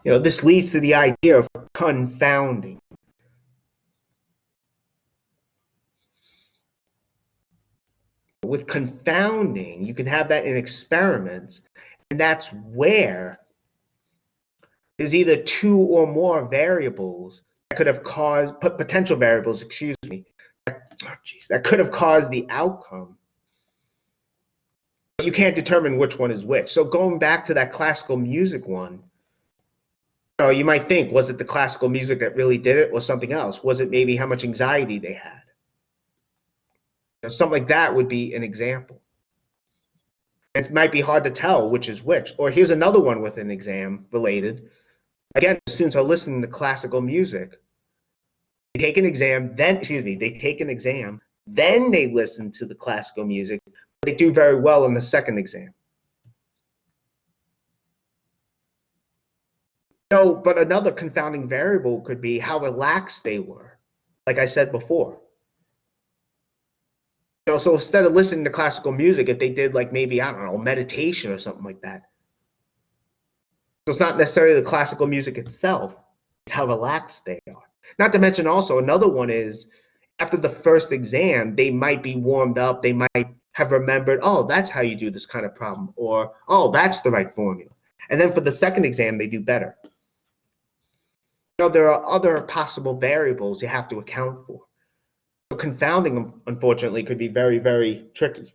This leads to the idea of confounding. With confounding, you can have that in experiments, and that's where there's either two or more variables that could have caused, potential variables, excuse me, that could have caused the outcome. But you can't determine which one is which. So going back to that classical music one, you might think, was it the classical music that really did it or something else? Was it maybe how much anxiety they had? Something like that would be an example. It might be hard to tell which is which. Or here's another one with an exam related. Again, students are listening to classical music. They take an exam, then they listen to the classical music. They do very well in the second exam. But another confounding variable could be how relaxed they were, like I said before. So instead of listening to classical music, if they did like maybe, I don't know, meditation or something like that. So it's not necessarily the classical music itself, it's how relaxed they are. Not to mention also another one is after the first exam, they might be warmed up, they might have remembered, oh, that's how you do this kind of problem, or oh, that's the right formula. And then for the second exam, they do better. There are other possible variables you have to account for. So confounding, unfortunately, could be very, very tricky.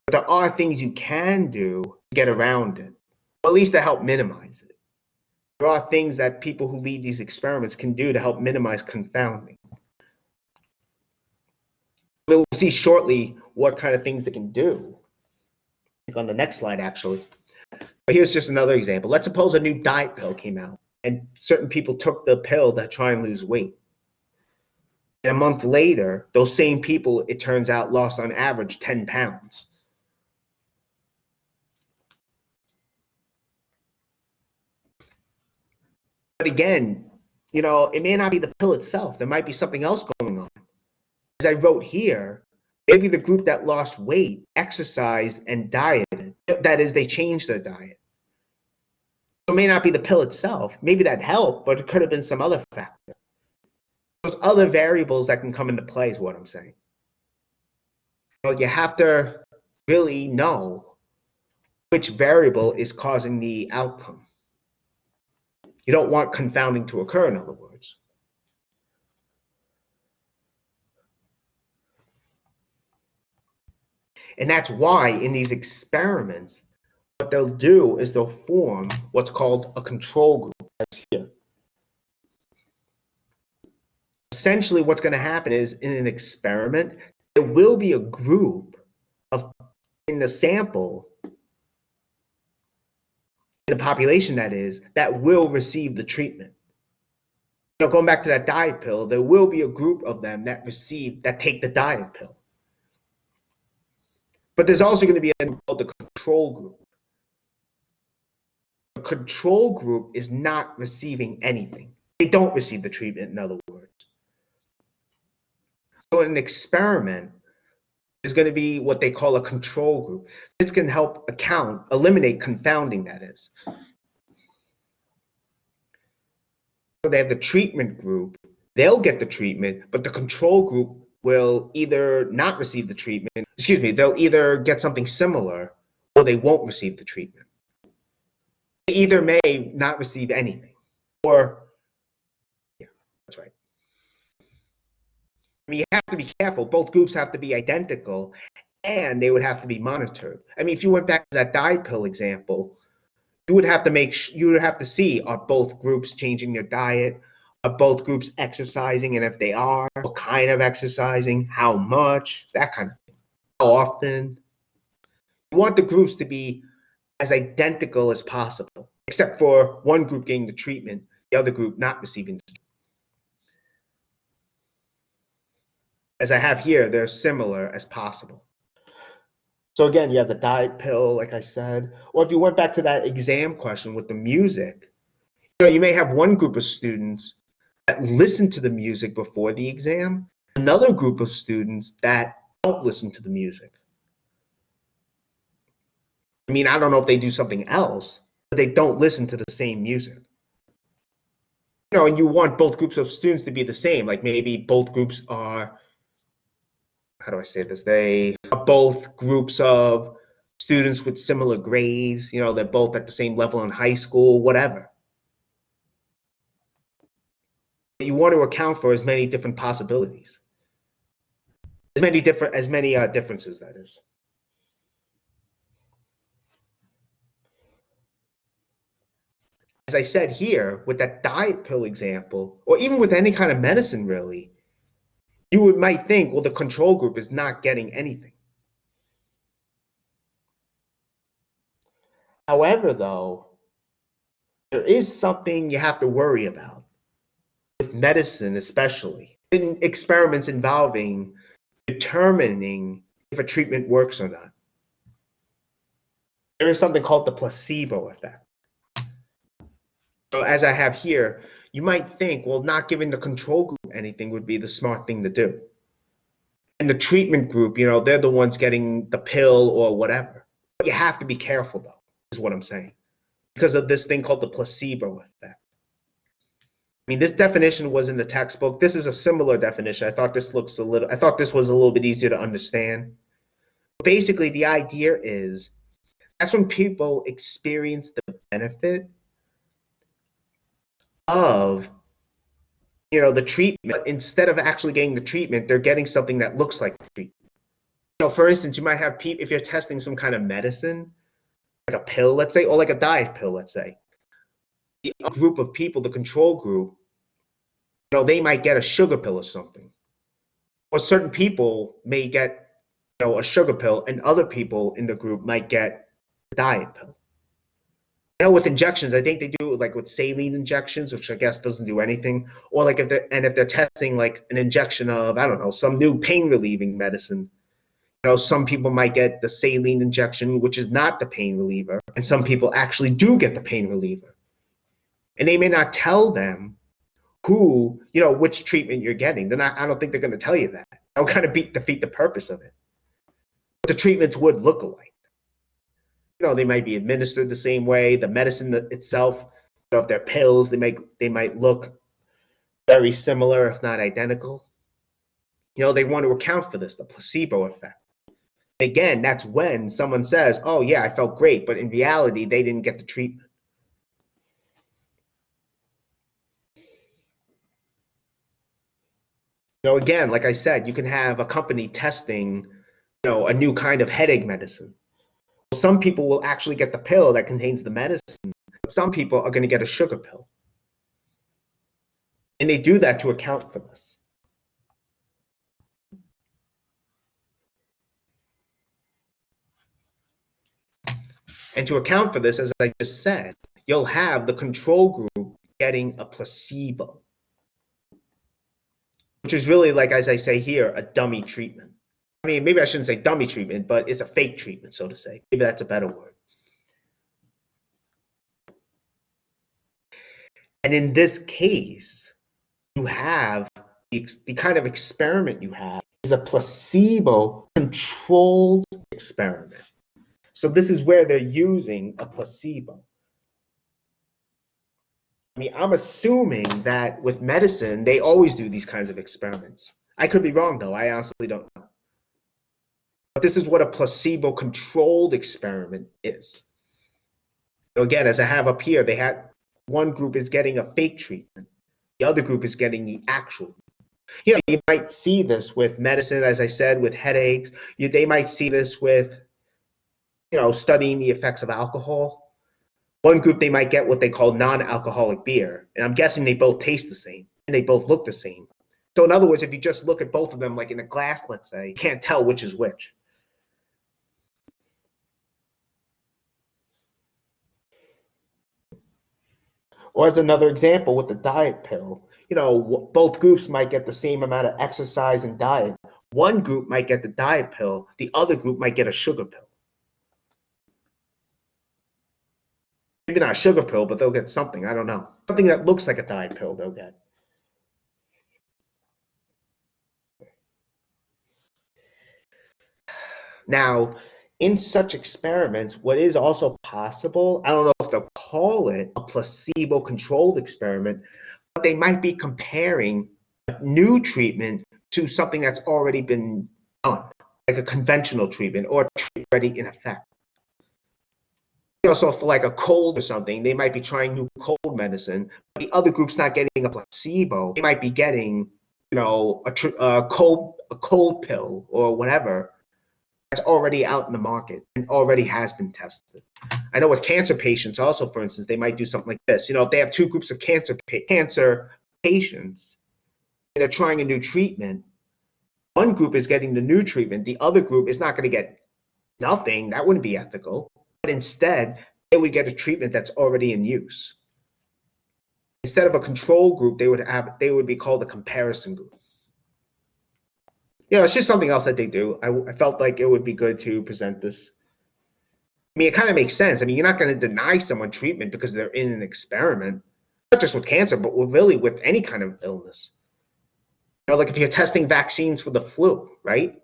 But there are things you can do to get around it, or at least to help minimize it. There are things that people who lead these experiments can do to help minimize confounding. We'll see shortly what kind of things they can do. On the next slide, actually. But here's just another example. Let's suppose a new diet pill came out, and certain people took the pill to try and lose weight. And a month later, those same people, it turns out, lost on average 10 pounds. But again, it may not be the pill itself. There might be something else going on. As I wrote here, maybe the group that lost weight exercised and dieted. That is, they changed their diet. So it may not be the pill itself. Maybe that helped, but it could have been some other factor. There's other variables that can come into play is what I'm saying. You have to really know which variable is causing the outcome. You don't want confounding to occur, in other words. And that's why in these experiments, what they'll do is they'll form what's called a control group, as here. Essentially, what's going to happen is in an experiment, there will be a group in the sample, in the population that is, that will receive the treatment. Going back to that diet pill, there will be a group of them that take the diet pill. But there's also going to be a group called the control group. The control group is not receiving anything. They don't receive the treatment, in other words. So in an experiment, is going to be what they call a control group. This can help eliminate confounding, that is. So they have the treatment group, they'll get the treatment, but the control group will either not receive the treatment, they'll either get something similar or they won't receive the treatment. They either may not receive anything, or, yeah, that's right. You have to be careful. Both groups have to be identical, and they would have to be monitored. If you went back to that diet pill example, you would have to see, are both groups changing their diet? Are both groups exercising? And if they are, what kind of exercising? How much? That kind of thing. How often? You want the groups to be as identical as possible, except for one group getting the treatment, the other group not receiving the treatment. As I have here, they're similar as possible. So again, you have the diet pill, like I said, or if you went back to that exam question with the music, you may have one group of students that listen to the music before the exam, another group of students that don't listen to the music. I don't know if they do something else, but they don't listen to the same music. You know, and you want both groups of students to be the same. Like maybe both groups are, how do I say this? They are both groups of students with similar grades. You know, they're both at the same level in high school, whatever. You want to account for as many different possibilities, as many differences, that is. As I said here, with that diet pill example, or even with any kind of medicine, really, you might think, well, the control group is not getting anything. However, though, there is something you have to worry about with medicine, especially in experiments involving determining if a treatment works or not. There is something called the placebo effect. So as I have here, you might think, well, not giving the control group anything would be the smart thing to do. And the treatment group, you know, they're the ones getting the pill or whatever. But you have to be careful, though, is what I'm saying, because of this thing called the placebo effect. I mean, this definition was in the textbook. This is a similar definition. I thought this was a little bit easier to understand. Basically, the idea is that's when people experience the benefit of, you know, the treatment. Instead of actually getting the treatment, they're getting something that looks like the treatment. You know, for instance, you might have people, if you're testing some kind of medicine, like a pill, let's say, or like a diet pill, let's say, the group of people, the control group, you know, they might get a sugar pill or something. Or certain people may get, you know, a sugar pill, and other people in the group might get a diet pill. You know, with injections, I think they do like with saline injections, which I guess doesn't do anything. Or like if they're testing like an injection of, I don't know, some new pain relieving medicine. You know, some people might get the saline injection, which is not the pain reliever, and some people actually do get the pain reliever. And they may not tell them who, you know, which treatment you're getting. They're not, I don't think they're going to tell you that. That would kind of defeat the purpose of it. But the treatments would look alike. You know, they might be administered the same way. The medicine itself, you know, if they're pills, they might look very similar, if not identical. You know, they want to account for this, the placebo effect. Again, that's when someone says, oh, yeah, I felt great, but in reality, they didn't get the treatment. You know, again, like I said, you can have a company testing, you know, a new kind of headache medicine. Some people will actually get the pill that contains the medicine, but some people are going to get a sugar pill. And they do that to account for this. And to account for this, as I just said, you'll have the control group getting a placebo, which is really, like, as I say here, a dummy treatment. I mean, maybe I shouldn't say dummy treatment, but it's a fake treatment, so to say. Maybe that's a better word. And in this case, you have the kind of experiment you have is a placebo-controlled experiment. So this is where they're using a placebo. I mean, I'm assuming that with medicine, they always do these kinds of experiments. I could be wrong, though. I honestly don't know. But this is what a placebo-controlled experiment is. So again, as I have up here, they had one group is getting a fake treatment. The other group is getting the actual. You know, you might see this with medicine, as I said, with headaches. They might see this with, you know, studying the effects of alcohol. One group, they might get what they call non-alcoholic beer. And I'm guessing they both taste the same and they both look the same. So in other words, if you just look at both of them, like in a glass, let's say, you can't tell which is which. Or as another example with the diet pill, you know, both groups might get the same amount of exercise and diet. One group might get the diet pill, the other group might get a sugar pill. Maybe not a sugar pill, but they'll get something, I don't know. Something that looks like a diet pill they'll get. Now, in such experiments, what is also possible, I don't know if they'll call it a placebo-controlled experiment, but they might be comparing a new treatment to something that's already been done, like a conventional treatment or a treatment already in effect. So for like a cold or something, they might be trying new cold medicine, but the other group's not getting a placebo. They might be getting, a cold pill or whatever that's already out in the market and already has been tested. I know with cancer patients also, for instance, they might do something like this. If they have two groups of cancer patients and they're trying a new treatment, one group is getting the new treatment, the other group is not going to get nothing. That wouldn't be ethical. But instead, they would get a treatment that's already in use. Instead of a control group, they would be called a comparison group. It's just something else that they do. I felt like it would be good to present this. It kind of makes sense. You're not going to deny someone treatment because they're in an experiment, not just with cancer, but really with any kind of illness. Like if you're testing vaccines for the flu, right?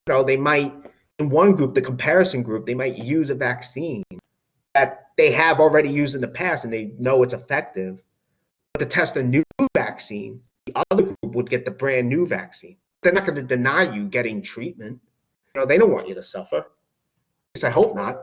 They might, in one group, the comparison group, they might use a vaccine that they have already used in the past and they know it's effective. But to test a new vaccine, the other group would get the brand new vaccine. They're not going to deny you getting treatment. They don't want you to suffer. At least I hope not.